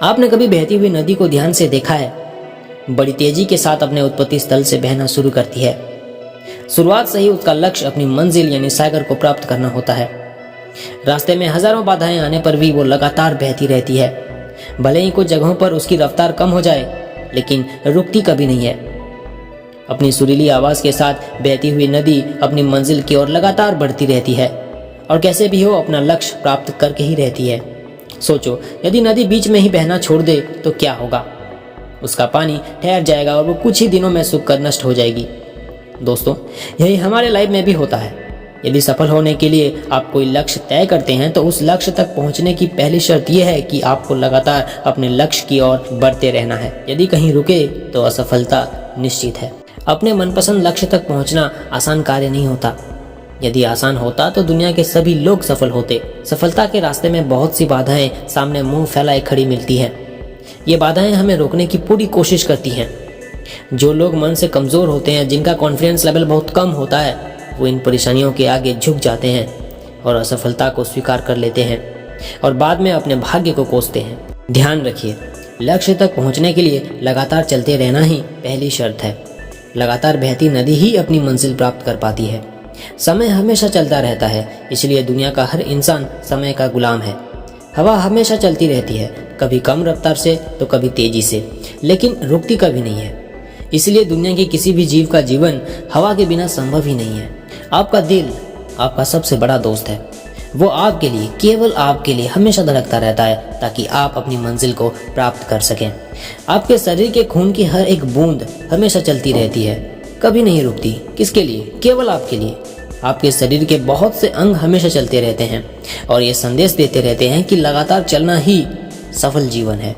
आपने कभी बहती हुई नदी को ध्यान से देखा है? बड़ी तेजी के साथ अपने उत्पत्ति स्थल से बहना शुरू करती है। शुरुआत से ही उसका लक्ष्य अपनी मंजिल यानी सागर को प्राप्त करना होता है। रास्ते में हजारों बाधाएं आने पर भी वो लगातार बहती रहती है। भले ही कुछ जगहों पर उसकी रफ्तार कम हो जाए, लेकिन रुकती कभी नहीं है। अपनी सुरीली आवाज के साथ बहती हुई नदी अपनी मंजिल की ओर लगातार बढ़ती रहती है और कैसे भी हो अपना लक्ष्य प्राप्त करके ही रहती है। सोचो, यदि नदी बीच में ही बहना छोड़ दे तो क्या होगा? उसका पानी ठहर जाएगा और वो कुछ ही दिनों में सूख कर नष्ट हो जाएगी। दोस्तों, यही हमारे लाइफ में भी होता है। यदि सफल होने के लिए आप कोई लक्ष्य तय करते हैं तो उस लक्ष्य तक पहुंचने की पहली शर्त यह है कि आपको लगातार अपने लक्ष्य की ओर बढ़ते रहना है। यदि कहीं रुके तो असफलता निश्चित है। अपने मनपसंद लक्ष्य तक पहुंचना आसान कार्य नहीं होता। यदि आसान होता तो दुनिया के सभी लोग सफल होते। सफलता के रास्ते में बहुत सी बाधाएं सामने मुंह फैलाए खड़ी मिलती हैं। ये बाधाएं हमें रोकने की पूरी कोशिश करती हैं। जो लोग मन से कमजोर होते हैं, जिनका कॉन्फिडेंस लेवल बहुत कम होता है, वो इन परेशानियों के आगे झुक जाते हैं और असफलता को स्वीकार कर लेते हैं और बाद में अपने भाग्य को कोसते हैं। ध्यान रखिए, लक्ष्य तक पहुंचने के लिए लगातार चलते रहना ही पहली शर्त है। लगातार बहती नदी ही अपनी मंजिल प्राप्त कर पाती है। समय हमेशा चलता रहता है, इसलिए दुनिया का हर इंसान समय का गुलाम है। हवा हमेशा चलती रहती है, कभी कम रफ्तार से तो कभी तेजी से, लेकिन रुकती कभी नहीं है। इसलिए दुनिया के किसी भी जीव का जीवन हवा के बिना संभव ही नहीं है। आपका दिल आपका सबसे बड़ा दोस्त है। वो आपके लिए, केवल आपके लिए हमेशा धड़कता रहता है ताकि आप अपनी मंजिल को प्राप्त कर सकें। आपके शरीर के खून की हर एक बूंद हमेशा चलती रहती है, कभी नहीं रुकती। किसके लिए? केवल आपके लिए। आपके शरीर के बहुत से अंग हमेशा चलते रहते हैं और ये संदेश देते रहते हैं कि लगातार चलना ही सफल जीवन है।